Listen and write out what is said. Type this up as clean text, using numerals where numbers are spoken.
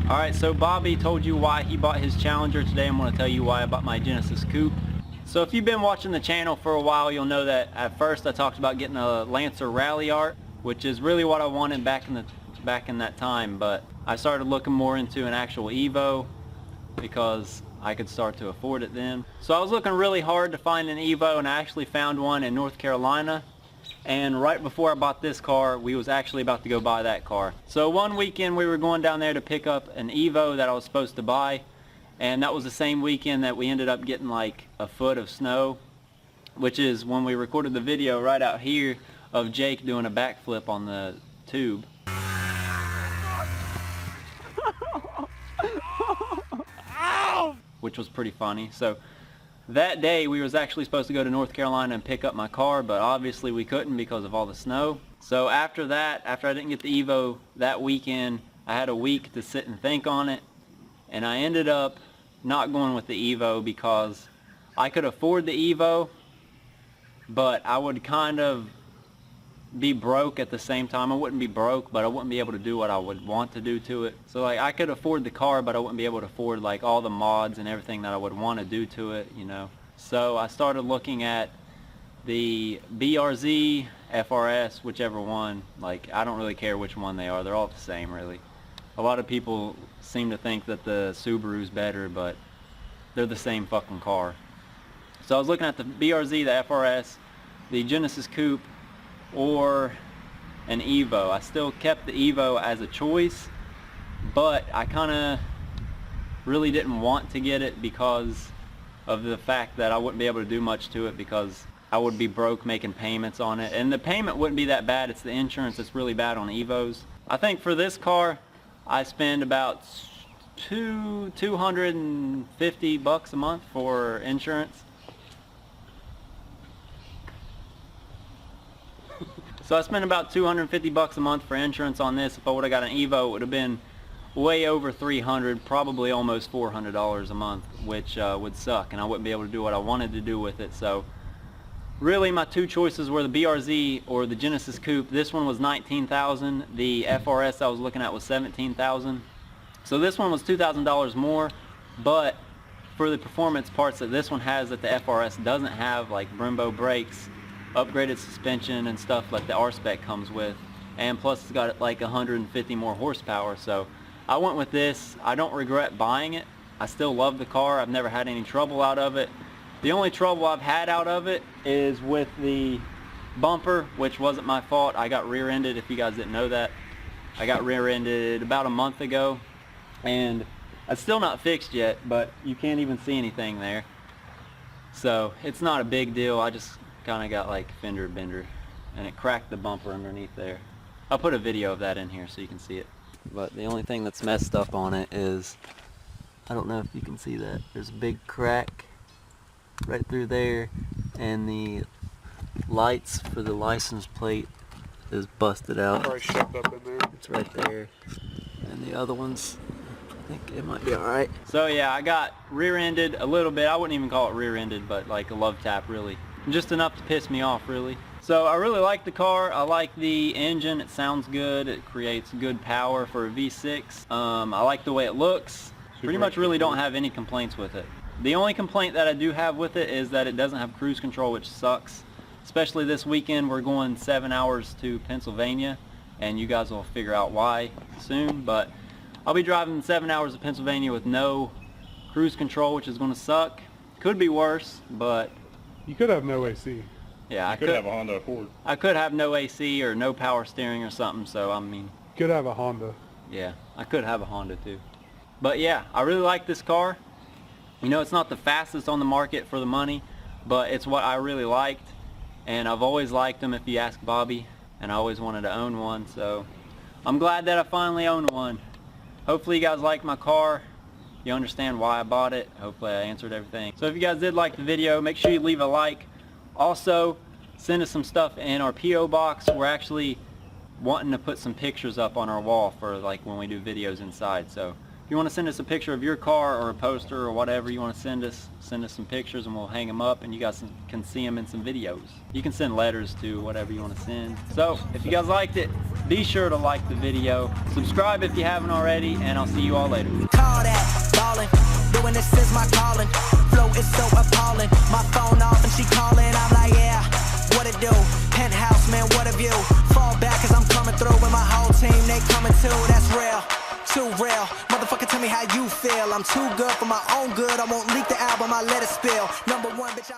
Alright, so Bobby told you why he bought his Challenger. Today I'm going to tell you why I bought my Genesis Coupe. So if you've been watching the channel for a while, you'll know that at first I talked about getting a Lancer Ralliart, which is really what I wanted back in that time, but I started looking more into an actual Evo because I could start to afford it then. So I was looking really hard to find an Evo, and I actually found one in North Carolina. And right before I bought this car, we was actually about to go buy that car. So one weekend we were going down there to pick up an Evo that I was supposed to buy, and that was the same weekend that we ended up getting like a foot of snow, which is when we recorded the video right out here of Jake doing a backflip on the tube. Which was pretty funny. So that day we was actually supposed to go to North Carolina and pick up my car, but obviously we couldn't because of all the snow. So after that, after I didn't get the Evo that weekend, I had a week to sit and think on it, and I ended up not going with the Evo because I could afford the Evo, but I would kind of be broke at the same time. I wouldn't be broke, but I wouldn't be able to do what I would want to do to it. So like I could afford the car, but I wouldn't be able to afford like all the mods and everything that I would want to do to it, you know. So I started looking at the BRZ, FRS, whichever one. Like I don't really care which one they are. They're all the same really. A lot of people seem to think that the Subaru's better, but they're the same fucking car. So I was looking at the BRZ, the FRS, the Genesis Coupe, or an Evo. I still kept the Evo as a choice, but I kind of really didn't want to get it because of the fact that I wouldn't be able to do much to it because I would be broke making payments on it, and the payment wouldn't be that bad. It's the insurance that's really bad on Evos. I think for this car I spend about $250 a month for insurance. So I spent about $250 a month for insurance on this. If I would have got an Evo, it would have been way over $300, probably almost $400 a month, which would suck, and I wouldn't be able to do what I wanted to do with it. So really my two choices were the BRZ or the Genesis Coupe. This one was $19,000. The FRS I was looking at was $17,000. So this one was $2,000 more, but for the performance parts that this one has that the FRS doesn't have, like Brembo brakes, upgraded suspension and stuff like the R-Spec comes with, and plus it's got like 150 more horsepower. So I went with this. I don't regret buying it. I still love the car. I've never had any trouble out of it. The only trouble I've had out of it is with the bumper, which wasn't my fault. I got rear-ended, if you guys didn't know that. I got rear-ended about a month ago, and it's still not fixed yet, but you can't even see anything there. So it's not a big deal. I just kind of got like fender bender, and it cracked the bumper underneath there. I'll put a video of that in here so you can see it. But the only thing that's messed up on it is, I don't know if you can see that, there's a big crack right through there, and the lights for the license plate is busted out. Probably shoved up in there. It's right there, and the other ones, I think it might be alright. So yeah, I got rear-ended a little bit. I wouldn't even call it rear-ended, but like a love tap really. Just enough to piss me off really. So I really like the car. I like the engine. It sounds good. It creates good power for a V6. I like the way it looks. Pretty much really don't have any complaints with it. The only complaint that I do have with it is that it doesn't have cruise control, which sucks. Especially this weekend, we're going 7 hours to Pennsylvania, and you guys will figure out why soon, but I'll be driving 7 hours to Pennsylvania with no cruise control, which is going to suck. Could be worse, but you could have no AC. Yeah, I could have a Honda Accord. I could have no AC or no power steering or something, so I mean... You could have a Honda. Yeah, I could have a Honda too. But yeah, I really like this car. You know, it's not the fastest on the market for the money, but it's what I really liked. And I've always liked them, if you ask Bobby, and I always wanted to own one, so I'm glad that I finally own one. Hopefully you guys like my car. You understand why I bought it. Hopefully I answered everything. So if you guys did like the video, make sure you leave a like. Also, send us some stuff in our P.O. box. We're actually wanting to put some pictures up on our wall for like when we do videos inside. So If you want to send us a picture of your car or a poster or whatever you want to send us some pictures and we'll hang them up and you guys can see them in some videos. You can send letters to whatever you want to send. So if you guys liked it, be sure to like the video, subscribe if you haven't already, and I'll see you all later. Call that ballin', doing this is my calling. Flow is so appalling. My phone off and she calling. I'm like, yeah, what it do? Penthouse, man, what a view. Fall back cause I'm coming through with my whole team. They coming too, that's real. Too real. Motherfucker, tell me how you feel. I'm too good for my own good. I won't leak the album, I let it spill. #1, bitch,